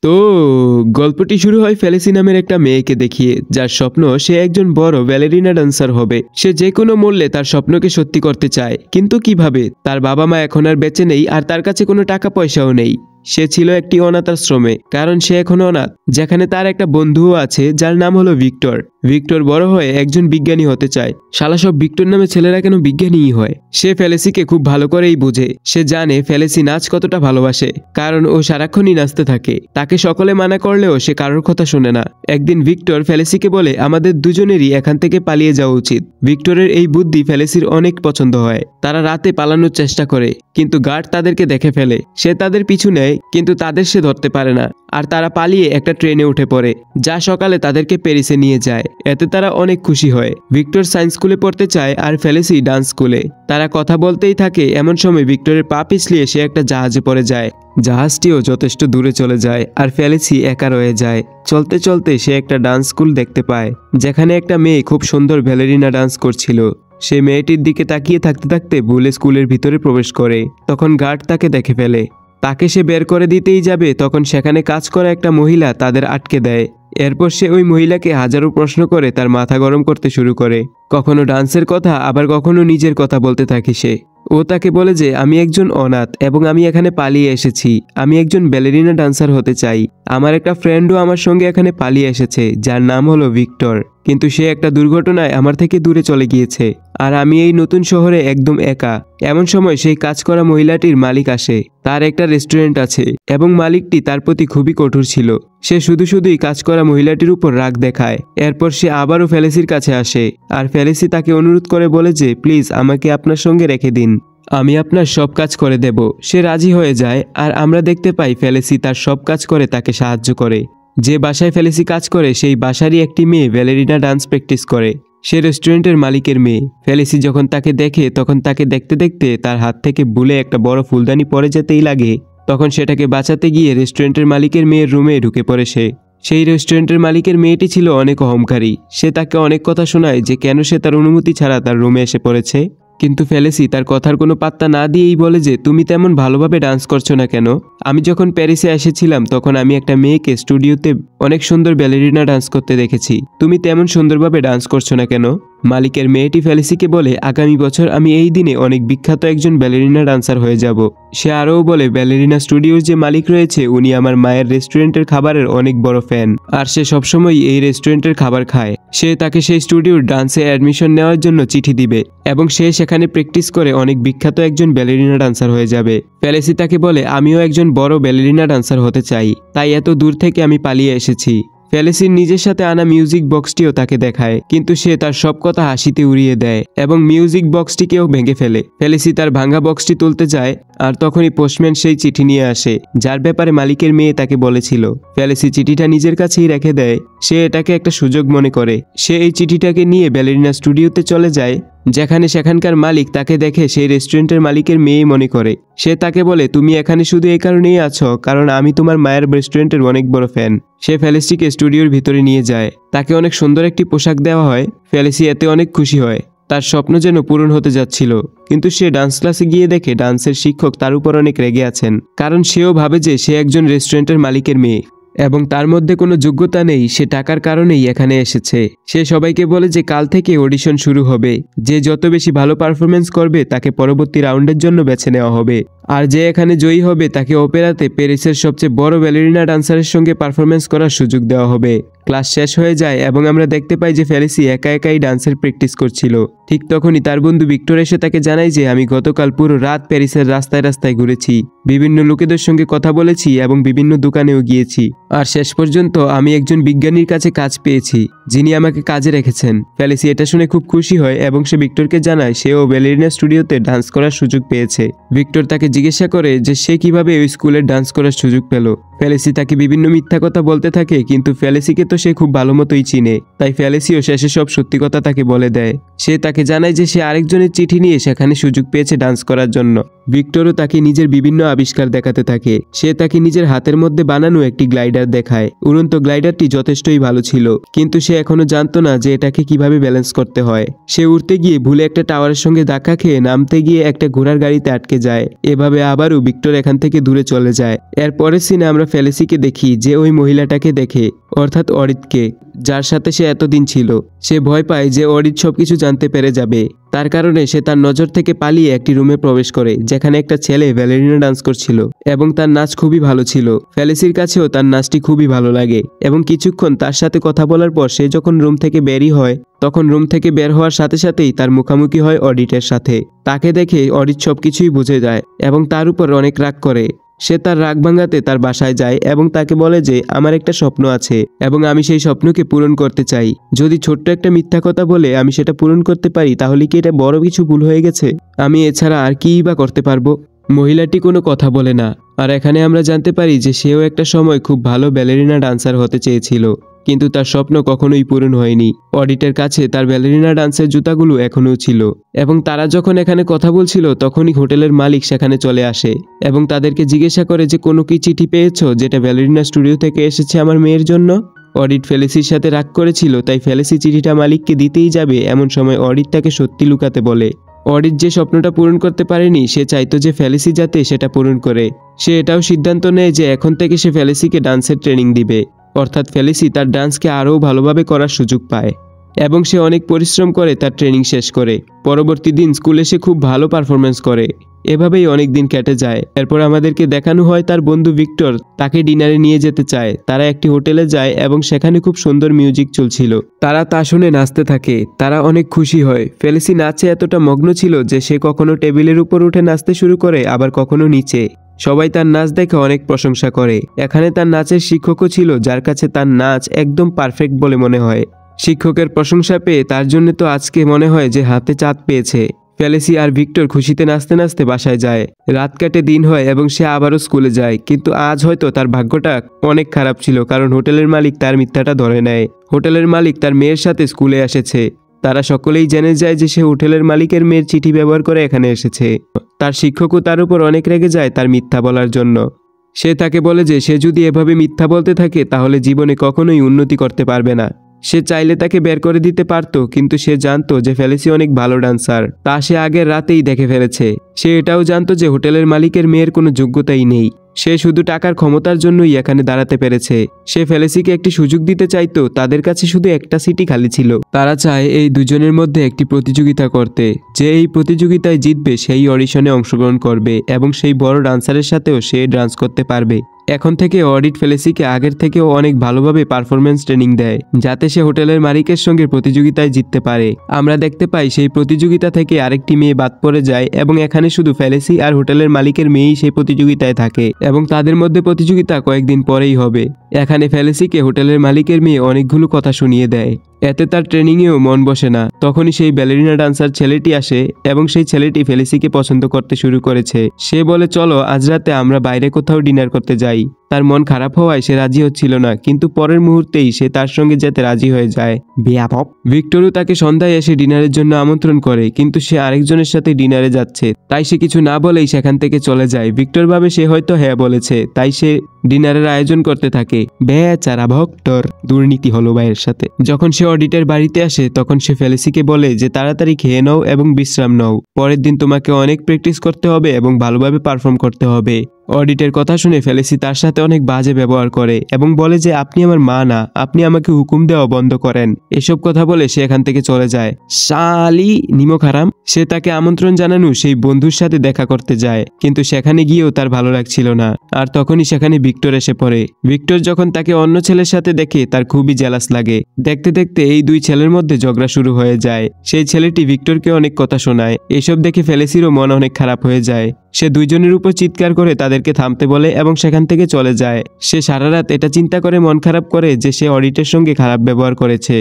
তো গল্পটি শুরু হয় ফেলিসি নামের একটা মেয়েকে দেখিয়ে, যার স্বপ্ন সে একজন বড় ব্যালেরিনা ডান্সার হবে। সে যে কোনো মূল্যে তার স্বপ্নকে সত্যি করতে চায়, কিন্তু কিভাবে? তার বাবা মা এখন আর বেঁচে নেই, আর তার কাছে কোনো টাকা পয়সাও নেই। সে ছিল একটি অনাথ আশ্রমে, কারণ সে এখনো অনাথ, যেখানে তার একটা বন্ধুও আছে যার নাম হলো ভিক্টর। ভিক্টর বড় হয়ে একজন বিজ্ঞানী হতে চায়। শালা সব ভিক্টর নামে ছেলেরা কেন বিজ্ঞানীই হয়? সে ফেলিসিকে খুব ভালো করেই বোঝে। সে জানে ফেলিসি নাচ কতটা ভালোবাসে, কারণ ও সারাক্ষণই নাচতে থাকে। তাকে সকলে মানা করলেও সে কারোর কথা শোনে না। একদিন ভিক্টর ফেলিসিকে বলে, আমাদের দুজনেরই এখান থেকে পালিয়ে যাওয়া উচিত। ভিক্টরের এই বুদ্ধি ফেলিসির অনেক পছন্দ হয়। তারা রাতে পালানোর চেষ্টা করে, কিন্তু গার্ড তাদেরকে দেখে ফেলে। সে তাদের পিছু নেয়, কিন্তু তাদের সে ধরতে পারে না, আর তারা পালিয়ে একটা ট্রেনে উঠে পড়ে, যা সকালে তাদেরকে প্যারিসে নিয়ে যায়। এতে তারা অনেক খুশি হয়। ভিক্টর সায়েন্স স্কুলে পড়তে চায়, আর ফেলিসি ডান্স স্কুলে। তারা কথা বলতেই থাকে। এমন সময় ভিক্টরের পা পিছলিয়ে সে একটা জাহাজে পড়ে যায়। জাহাজটিও যথেষ্ট দূরে চলে যায়, আর ফেলিসি একা রয়ে যায়। চলতে চলতে সে একটা ডান্স স্কুল দেখতে পায়, যেখানে একটা মেয়ে খুব সুন্দর ব্যালেরিনা ডান্স করছিল। সে মেয়েটির দিকে তাকিয়ে থাকতে থাকতে ভুলে স্কুলের ভিতরে প্রবেশ করে। তখন গার্ড তাকে দেখে ফেলে। তাকে সে বের করে দিতেই যাবে, তখন সেখানে কাজ করা একটা মহিলা তাদের আটকে দেয়। এরপর সে ওই মহিলাকে হাজারো প্রশ্ন করে তার মাথা গরম করতে শুরু করে। কখনো ডান্সের কথা, আবার কখনো নিজের কথা বলতে থাকে সে। ও তাকে বলে যে আমি একজন অনাথ এবং আমি এখানে পালিয়ে এসেছি। আমি একজন ব্যালেরিনা ডান্সার হতে চাই। আমার একটা ফ্রেন্ডও আমার সঙ্গে এখানে পালিয়ে এসেছে, যার নাম হলো ভিক্টর, কিন্তু সে একটা দুর্ঘটনায় আমার থেকে দূরে চলে গিয়েছে, আর আমি এই নতুন শহরে একদম একা। এমন সময় সেই কাজ করা মহিলাটির মালিক আসে। তার একটা রেস্টুরেন্ট আছে এবং মালিকটি তার প্রতি খুবই কঠোর ছিল। সে শুধুই কাজ করা মহিলাটির উপর রাগ দেখায়। এরপর সে আবারও ফেলিসির কাছে আসে, আর ফেলিসি তাকে অনুরোধ করে বলে যে প্লিজ আমাকে আপনার সঙ্গে রেখে দিন, আমি আপনার সব কাজ করে দেব। সে রাজি হয়ে যায়, আর আমরা দেখতে পাই ফেলিসি তার সব কাজ করে তাকে সাহায্য করে। যে বাসায় ফেলিসি কাজ করে সেই বাসারই একটি মেয়ে ব্যালেরিনা ডান্স প্র্যাকটিস করে। সে রেস্টুরেন্টের মালিকের মেয়ে। ফেলিসি যখন তাকে দেখে, তখন তাকে দেখতে দেখতে তার হাত থেকে ভুলে একটা বড় ফুলদানি পড়ে যেতেই লাগে। তখন সেটাকে বাঁচাতে গিয়ে রেস্টুরেন্টের মালিকের মেয়ের রুমে ঢুকে পড়ে সে। সেই রেস্টুরেন্টের মালিকের মেয়েটি ছিল অনেক অহংকারী। সে তাকে অনেক কথা শোনায় যে কেন সে তার অনুমতি ছাড়া তার রুমে এসে পড়েছে। কিন্তু ফেলিসি তার কথার কোনো পাত্তা না দিয়েই বলে যে তুমি তেমন ভালোভাবে ডান্স করছো না কেন? আমি যখন প্যারিসে এসেছিলাম তখন আমি একটা মেয়েকে স্টুডিওতে অনেক সুন্দর ব্যালেরিনা ডান্স করতে দেখেছি। তুমি তেমন সুন্দরভাবে ডান্স করছো না কেন? মালিকের মেয়েটি ফেলিসিকে বলে আগামী বছর আমি এই দিনে অনেক বিখ্যাত একজন ব্যালেরিনা ডান্সার হয়ে যাব। সে আরও বলে ব্যালেরিনা স্টুডিওর যে মালিক রয়েছে উনি আমার মায়ের রেস্টুরেন্টের খাবারের অনেক বড় ফ্যান, আর সে সবসময় এই রেস্টুরেন্টের খাবার খায়। সে তাকে সেই স্টুডিওর ডান্সে অ্যাডমিশন নেওয়ার জন্য চিঠি দিবে, এবং সে সেখানে প্র্যাকটিস করে অনেক বিখ্যাত একজন ব্যালেরিনা ডান্সার হয়ে যাবে। ফেলিসি তাকে বলে আমিও একজন বড় ব্যালেরিনা ডান্সার হতে চাই, তাই এত দূর থেকে আমি পালিয়ে এসেছি। ফেলিসির নিজের সাথে আনা মিউজিক বক্সটিও তাকে দেখায়, কিন্তু সে তার সব কথা হাসিতে উড়িয়ে দেয় এবং মিউজিক বক্সটিকেও ভেঙে ফেলে। ফেলিসি তার ভাঙা বক্সটি তুলতে যায়, আর তখনই পোস্টম্যান সেই চিঠি নিয়ে আসে, যার ব্যাপারে মালিকের মেয়ে তাকে বলেছিল। ফেলিসি চিঠিটা নিজের কাছেই রেখে দেয়। সে এটাকে একটা সুযোগ মনে করে। সে এই চিঠিটাকে নিয়ে ব্যালেরিনা স্টুডিওতে চলে যায়, যেখানে সেখানকার মালিক তাকে দেখে সেই রেস্টুরেন্টের মালিকের মেয়ে মনে করে। সে তাকে বলে তুমি এখানে শুধু এই কারণেই আছো কারণ আমি তোমার মায়ের রেস্টুরেন্টের অনেক বড় ফ্যান। সে ফেলিসিকে স্টুডিওর ভিতরে নিয়ে যায়। তাকে অনেক সুন্দর একটি পোশাক দেওয়া হয়। ফেলিসি এতে অনেক খুশি হয়। তার স্বপ্ন যেন পূরণ হতে যাচ্ছিল, কিন্তু সে ডান্স ক্লাসে গিয়ে দেখে ডান্সের শিক্ষক তার উপর অনেক রেগে আছেন, কারণ সেও ভাবে যে সে একজন রেস্টুরেন্টের মালিকের মেয়ে এবং তার মধ্যে কোনো যোগ্যতা নেই। সে টাকার কারণেই এখানে এসেছে। সে সবাইকে বলে যে কাল থেকে অডিশন শুরু হবে, যে যত বেশি ভালো পারফরমেন্স করবে তাকে পরবর্তী রাউন্ডের জন্য বেছে নেওয়া হবে, আর যে এখানে জয়ী হবে তাকে অপেরাতে প্যারিসের সবচেয়ে বড় ব্যালেরিনা ডান্সারের সঙ্গে পারফরমেন্স করার সুযোগ দেওয়া হবে। ক্লাস শেষ হয়ে যায় এবং আমরা দেখতে পাই যে ফেলিসি একা একাই ডান্সের প্র্যাকটিস করছিল। ঠিক তখনই তার বন্ধু ভিক্টর এসে তাকে জানায় যে আমি গতকাল পুরো রাত প্যারিসের রাস্তায় রাস্তায় ঘুরেছি, বিভিন্ন লোকেদের সঙ্গে কথা বলেছি এবং বিভিন্ন দোকানেও গিয়েছি, আর শেষ পর্যন্ত আমি একজন বিজ্ঞানীর কাছে কাজ পেয়েছি যিনি আমাকে কাজে রেখেছেন। ফেলিসি এটা শুনে খুব খুশি হয় এবং সে ভিক্টরকে জানায় সেও ব্যালেরিনা স্টুডিওতে ডান্স করার সুযোগ পেয়েছে। ভিক্টর তাকে জিজ্ঞাসা করে যে সে কিভাবে ওই স্কুলে ডান্স করার সুযোগ পেল। ফেলিসি তাকে বিভিন্ন মিথ্যা কথা বলতে থাকে, কিন্তু ফেলিসিকে তো সে খুব ভালো মতোই চিনে, তাই ফেলিসিও শেষে সব সত্যি কথা তাকে বলে দেয়। সে তাকে জানায় যে সে আরেকজনের চিঠি নিয়ে সেখানে সুযোগ পেয়েছে ডান্স করার জন্য। ভিক্টরও তাকে নিজের বিভিন্ন আবিষ্কার দেখাতে থাকে। সে তাকে নিজের হাতের মধ্যে বানানো একটি গ্লাইডার দেখায়। উড়ন্ত গ্লাইডারটি যথেষ্টই ভালো ছিল, কিন্তু সে এখনো জানতো না যে এটাকে কিভাবে ব্যালেন্স করতে হয়। সে উঠতে গিয়ে ভুলে একটা টাওয়ারের সঙ্গে ধাক্কা খেয়ে নামতে গিয়ে একটা ঘোড়ার গাড়িতে আটকে যায়। এভাবে আবারও ভিক্টর এখান থেকে দূরে চলে যায়। এর পরের সিনে আমরা ফেলিসিকে দেখি যে ওই মহিলাটাকে দেখে, অর্থাৎ অরিতকে, যার সাথে সে এতদিন ছিল। সে ভয় পায় যে অরিত সবকিছু জানতে পেরে যাবে। তার কারণে সে তার নজর থেকে পালিয়ে একটি রুমে প্রবেশ করে, যেখানে একটা ছেলে ব্যালেরিনা ডান্স করছিল এবং তার নাচ খুবই ভালো ছিল। ফেলিসির কাছেও তার নাচটি খুবই ভালো লাগে এবং কিছুক্ষণ তার সাথে কথা বলার পর সে যখন রুম থেকে বেরই হয়, তখন রুম থেকে বের হওয়ার সাথে সাথেই তার মুখোমুখি হয় অডিটের সাথে। তাকে দেখে অডিট সবকিছুই বুঝে যায় এবং তার উপর অনেক রাগ করে। সে তার রাগ ভাঙাতে তার বাসায় যায় এবং তাকে বলে যে আমার একটা স্বপ্ন আছে এবং আমি সেই স্বপ্নকে পূরণ করতে চাই। যদি ছোট্ট একটা মিথ্যা কথা বলে আমি সেটা পূরণ করতে পারি, তাহলে কি এটা বড় কিছু ভুল হয়ে গেছে? আমি এছাড়া আর কিই বা করতে পারবো? মহিলাটি কোনো কথা বলে না। আর এখানে আমরা জানতে পারি যে সেও একটা সময় খুব ভালো ব্যালেরিনা ডান্সার হতে চেয়েছিল, কিন্তু তার স্বপ্ন কখনোই পূরণ হয়নি। অডিটের কাছে তার ব্যালেরিনা ডান্সের জুতাগুলো এখনও ছিল এবং তারা যখন এখানে কথা বলছিল তখনই হোটেলের মালিক সেখানে চলে আসে এবং তাদেরকে জিজ্ঞাসা করে যে কোনো কি চিঠি পেয়েছো যেটা ব্যালেরিনা স্টুডিও থেকে এসেছে আমার মেয়ের জন্য। অডিট ফেলিসির সাথে রাগ করেছিল, তাই ফেলিসি চিঠিটা মালিককে দিতেই যাবে এমন সময় অডিট তাকে সত্যি লুকাতে বলে। অডিট যে স্বপ্নটা পূরণ করতে পারেনি, সে চাইতো যে ফেলিসি যাতে সেটা পূরণ করে। সে এটাও সিদ্ধান্ত নেয় যে এখন থেকে সে ফেলিসিকে ডান্সের ট্রেনিং দিবে, অর্থাৎ ফেলিসি তার ডান্সকে আরও ভালোভাবে করার সুযোগ পায় এবং সে অনেক পরিশ্রম করে তার ট্রেনিং শেষ করে। পরবর্তী দিন স্কুলে সে খুব ভালো পারফরমেন্স করে। এভাবেই অনেক দিন কেটে যায়। এরপর আমাদেরকে দেখানো হয় তার বন্ধু ভিক্টর তাকে ডিনারে নিয়ে যেতে চায়। তারা একটি হোটেলে যায় এবং সেখানে খুব সুন্দর মিউজিক চলছিল। তারা তা শুনে নাচতে থাকে। তারা অনেক খুশি হয়। ফেলিসি নাচে এতটা মগ্ন ছিল যে সে কখনো টেবিলের উপর উঠে নাচতে শুরু করে, আবার কখনো নিচে। সবাই তার নাচ দেখে অনেক প্রশংসা করে। এখানে তার নাচের শিক্ষকও ছিল, যার কাছে তার নাচ একদম পারফেক্ট বলে মনে হয়। শিক্ষকের প্রশংসা পেয়ে তার জন্য তো আজকে মনে হয় যে হাতে চাঁদ পেয়েছে। ফেলিসি আর ভিক্টর খুশিতে নাচতে নাচতে বাসায় যায়। রাত কাটে দিন হয় এবং সে আবারও স্কুলে যায়, কিন্তু আজ হয়তো তার ভাগ্যটা অনেক খারাপ ছিল, কারণ হোটেলের মালিক তার মিথ্যাটা ধরে নেয়। হোটেলের মালিক তার মেয়ের সাথে স্কুলে এসেছে। তারা সকলেই জেনে যায় যে সে হোটেলের মালিকের মেয়ের চিঠি ব্যবহার করে এখানে এসেছে। তার শিক্ষকও তার উপর অনেক রেগে যায় তার মিথ্যা বলার জন্য। সে তাকে বলে যে সে যদি এভাবে মিথ্যা বলতে থাকে তাহলে জীবনে কখনোই উন্নতি করতে পারবে না। সে চাইলে তাকে বের করে দিতে পারত, কিন্তু সে জানতো যে ফেলিসি অনেক ভালো ডান্সার, তা সে আগের রাতেই দেখে ফেলেছে। সে এটাও জানতো যে হোটেলের মালিকের মেয়ের কোনো যোগ্যতাই নেই। সে শুধু টাকার ক্ষমতার জন্যই এখানে দাঁড়াতে পেরেছে। সে ফেলিসিকে একটি সুযোগ দিতে চাইতো। তাদের কাছে শুধু একটা সিটই খালি ছিল। তারা চায় এই দুজনের মধ্যে একটি প্রতিযোগিতা করতে। যে এই প্রতিযোগিতায় জিতবে সেই অডিশনে অংশগ্রহণ করবে এবং সেই বড় ডান্সারের সাথেও সে ডান্স করতে পারবে। এখন থেকে অডিট ফেলিসিকে আগের থেকেও অনেক ভালোভাবে পারফরমেন্স ট্রেনিং দেয়, যাতে সে হোটেলের মালিকের সঙ্গে প্রতিযোগিতায় জিততে পারে। আমরা দেখতে পাই সেই প্রতিযোগিতা থেকে আরেকটি মেয়ে বাদ পড়ে যায় এবং এখানে শুধু ফেলিসি আর হোটেলের মালিকের মেয়েই সেই প্রতিযোগিতায় থাকে এবং তাদের মধ্যে প্রতিযোগিতা কয়েকদিন পরেই হবে। এখানে ফেলিসিকে হোটেলের মালিকের মেয়ে অনেকগুলো কথা শুনিয়ে দেয়। এতে তার ট্রেনিংয়েও মন বসে না। তখনই সেই ব্যালেরিনা ডান্সার ছেলেটি আসে এবং সেই ছেলেটি ফেলিসিকে পছন্দ করতে শুরু করেছে। সে বলে চলো আজ রাতে আমরা বাইরে কোথাও ডিনার করতে যাই। তার মন খারাপ হওয়ায় সে রাজি হচ্ছিল না, কিন্তু পরের মুহূর্তেই সে তার সঙ্গে যেতে রাজি হয়ে যায়। বেয়াদব! ভিক্টরও তাকে সন্ধ্যায় এসে ডিনারের জন্য আমন্ত্রণ করে, কিন্তু সে আরেকজনের সাথে ডিনারে যাচ্ছে, তাই সে কিছু না বলেই সেখান থেকে চলে যায়। ভিক্টর ভাবে সে হয়তো হ্যাঁ বলেছে, তাই সে ডিনারের আয়োজন করতে থাকে। বেচারা ভিক্টর, দুর্নীতি হলো ভাইয়ের সাথে। যখন সে অডিটের বাড়িতে আসে তখন সে ফেলিসিকে বলে যে তাড়াতাড়ি খেয়ে নাও এবং বিশ্রাম নাও। পরের দিন তোমাকে অনেক প্র্যাকটিস করতে হবে এবং ভালোভাবে পারফর্ম করতে হবে। অডিটের কথা শুনে ফেলিসি তার সাথে অনেক বাজে ব্যবহার করে এবং বলে যে আপনি আমার মা না, আপনি আমাকে হুকুম দেওয়া বন্ধ করেন। এসব কথা বলে সে এখান থেকে চলে যায়। শালি নিমক হারাম! সে তাকে আমন্ত্রণ জানানো সেই বন্ধুর সাথে দেখা করতে যায়, কিন্তু সেখানে গিয়েও তার ভালো লাগছিল না। আর তখনই সেখানে ভিক্টর এসে পড়ে। ভিক্টর যখন তাকে অন্য ছেলের সাথে দেখে তার খুবই জেলাস লাগে। দেখতে দেখতে এই দুই ছেলের মধ্যে ঝগড়া শুরু হয়ে যায়। সেই ছেলেটি ভিক্টরকে অনেক কথা শোনায়। এসব দেখে ফেলিসিরও মন অনেক খারাপ হয়ে যায়। সে দুইজনের উপর চিৎকার করে তাদেরকে থামতে বলে এবং সেখান থেকে চলে যায়। সে সারা রাত এটা চিন্তা করে মন খারাপ করে যে সে অডিটের সঙ্গে খারাপ ব্যবহার করেছে।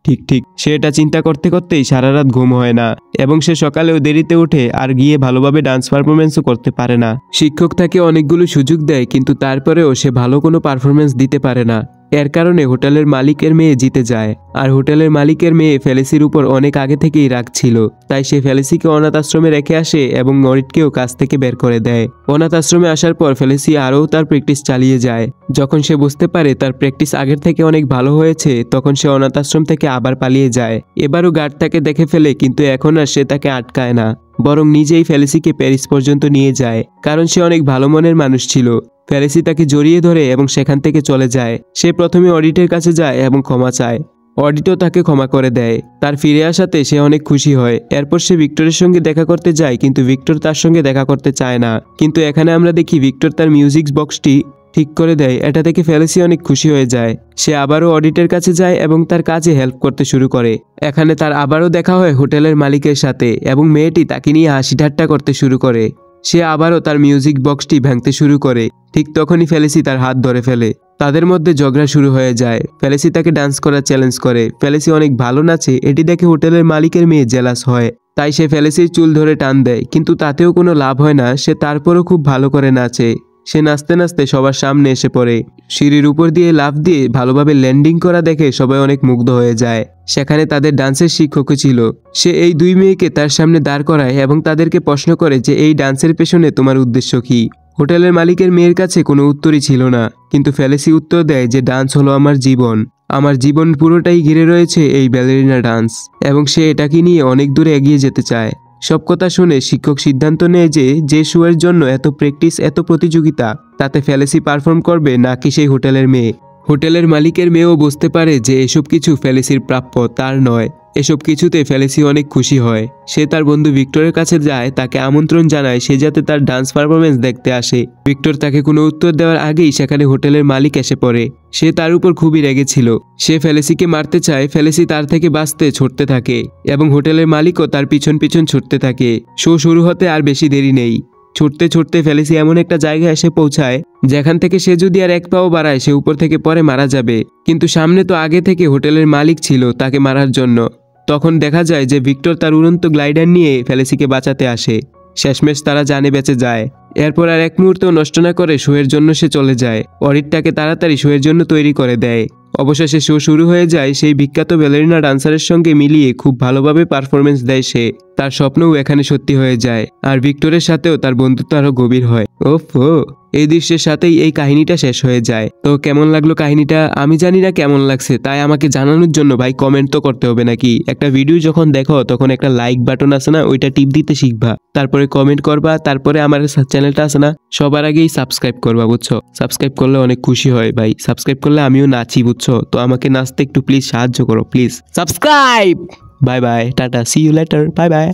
ঠিক সে এটা চিন্তা করতে করতেই সারা রাত ঘুম হয় না এবং সে সকালেও দেরিতে উঠে আর গিয়ে ভালোভাবে ডান্স পারফরমেন্সও করতে পারে না। শিক্ষক তাকে অনেকগুলো সুযোগ দেয়, কিন্তু তারপরেও সে ভালো কোনো পারফরমেন্স দিতে পারে না। এর কারণে হোটেলের মালিকের মেয়ে জিতে যায়। আর হোটেলের মালিকের মেয়ে ফেলিসির উপর অনেক আগে থেকেই রাগ ছিল, তাই সে ফেলিসিকে অনাথ আশ্রমে রেখে আসে এবং অডিটকেও কাজ থেকে বের করে দেয়। অনাথ আশ্রমে আসার পর ফেলিসি আরও তার প্র্যাকটিস চালিয়ে যায়। যখন সে বুঝতে পারে তার প্র্যাকটিস আগের থেকে অনেক ভালো হয়েছে, তখন সে অনাথ আশ্রম থেকে আবার পালিয়ে যায়। এবারও গার্ড তাকে দেখে ফেলে, কিন্তু এখন আর সে তাকে আটকায় না। বরং নিজেই ফেলিসিকে প্যারিস পর্যন্ত নিয়ে যায়, কারণ সে অনেক ভালো মনের মানুষ ছিল। ফেলিসি তাকে জড়িয়ে ধরে এবং সেখান থেকে চলে যায়। সে প্রথমে অডিটের কাছে যায় এবং ক্ষমা চায়। অডিটও তাকে ক্ষমা করে দেয়। তার ফিরে আসাতে সে অনেক খুশি হয়। এরপর সে ভিক্টরের সঙ্গে দেখা করতে যায়, কিন্তু ভিক্টর তার সঙ্গে দেখা করতে চায় না। কিন্তু এখানে আমরা দেখি ভিক্টর তার মিউজিক বক্সটি ঠিক করে দেয়। এটা দেখে ফেলিসি অনেক খুশি হয়ে যায়। সে আবারও অডিটের কাছে যায় এবং তার কাজে হেল্প করতে শুরু করে। এখানে তার আবারও দেখা হয় হোটেলের মালিকের সাথে এবং মেয়েটি তাকে নিয়ে হাসি ঠাট্টা করতে শুরু করে। সে আবারও তার মিউজিক বক্সটি ভাঙতে শুরু করে। ঠিক তখনই ফেলিসি তার হাত ধরে ফেলে। তাদের মধ্যে ঝগড়া শুরু হয়ে যায়। ফেলিসি তাকে ডান্স করার চ্যালেঞ্জ করে। ফেলিসি অনেক ভালো নাচে, এটি দেখে হোটেলের মালিকের মেয়ে জেলাস হয়। তাই সে ফেলিসির চুল ধরে টান দেয়, কিন্তু তাতেও কোনো লাভ হয় না। সে তারপরও খুব ভালো করে নাচে। সে নাচতে নাচতে সবার সামনে এসে পড়ে। সিঁড়ির উপর দিয়ে লাফ দিয়ে ভালোভাবে ল্যান্ডিং করা দেখে সবাই অনেক মুগ্ধ হয়ে যায়। সেখানে তাদের ডান্সের শিক্ষকও ছিল। সে এই দুই মেয়েকে তার সামনে দাঁড় করায় এবং তাদেরকে প্রশ্ন করে যে এই ডান্সের পেছনে তোমার উদ্দেশ্য কি। হোটেলের মালিকের মেয়ের কাছে কোনো উত্তরই ছিল না, কিন্তু ফেলিসি উত্তর দেয় যে ডান্স হলো আমার জীবন। আমার জীবন পুরোটাই ঘিরে রয়েছে এই ব্যালেরিনা ডান্স, এবং সে এটাকে নিয়ে অনেক দূরে এগিয়ে যেতে চায়। সব কথা শুনে শিক্ষক সিদ্ধান্ত নেয় যে শোয়ের জন্য এত প্র্যাকটিস, এত প্রতিযোগিতা, তাতে ফেলিসি পারফর্ম করবে নাকি সেই হোটেলের মেয়ে। হোটেলের মালিকের মেয়েও বুঝতে পারে যে এসব কিছু ফেলিসির প্রাপ্য, তার নয়। এসব কিছুতে ফেলিসি অনেক খুশি হয়। সে তার বন্ধু ভিক্টরের কাছে যায়, তাকে আমন্ত্রণ জানায় সে যাতে তার ডান্স পারফরমেন্স দেখতে আসে। ভিক্টর তাকে কোনো উত্তর দেওয়ার আগেই সেখানে হোটেলের মালিক এসে পড়ে। সে তার উপর খুবই রেগেছিল। সে ফেলিসিকে মারতে চায়। ফেলিসি তার থেকে বাঁচতে ছুটতে থাকে এবং হোটেলের মালিকও তার পিছন পিছন ছুটতে থাকে। শো শুরু হতে আর বেশি দেরি নেই। ছুটতে ছুটতে ফেলিসি এমন একটা জায়গায় এসে পৌঁছায় যেখান থেকে সে যদি আর এক পাও বাড়ায় সে উপর থেকে পরে মারা যাবে। কিন্তু সামনে তো আগে থেকে হোটেলের মালিক ছিল তাকে মারার জন্য। তখন দেখা যায় যে ভিক্টর তার উড়ন্ত গ্লাইডার নিয়ে ফেলিসিকে বাঁচাতে আসে। শেষমেশ তারা জানে বেঁচে যায়। এরপর আর এক মুহূর্তেও নষ্ট না করে শোয়ের জন্য সে চলে যায়। অডিটটাকে তাড়াতাড়ি শোয়ের জন্য তৈরি করে দেয়। অবশেষে শো শুরু হয়ে যায়। সেই বিখ্যাত ব্যালেরিনা ডান্সারের সঙ্গে মিলিয়ে খুব ভালোভাবে পারফরমেন্স দেয় সে। তার স্বপ্নও এখানে সত্যি হয়ে যায়। আর ভিক্টরের সাথেও তার বন্ধুত্ব আরো গভীর হয়। ওফো, এই দৃশ্যের সাথেই এই কাহিনীটা শেষ হয়ে যায়। তো কেমন লাগলো কাহিনীটা? আমি জানি না কেমন লাগছে, তাই আমাকে জানানোর জন্য ভাই কমেন্ট তো করতে হবে নাকি? একটা ভিডিও যখন দেখো তখন একটা লাইক বাটন আছে না, ওইটা টিপ দিতে শিখবা। তারপরে কমেন্ট করবা, তারপরে আমার চ্যানেলটা আছে না, সবার আগেই সাবস্ক্রাইব করবা, বুঝছো? সাবস্ক্রাইব করলে অনেক খুশি হয় ভাই। সাবস্ক্রাইব করলে আমিও নাচি, বুঝছো? তো আমাকে নাচতে একটু প্লিজ সাহায্য করো, please subscribe. Bye bye, tata, see you later, bye by.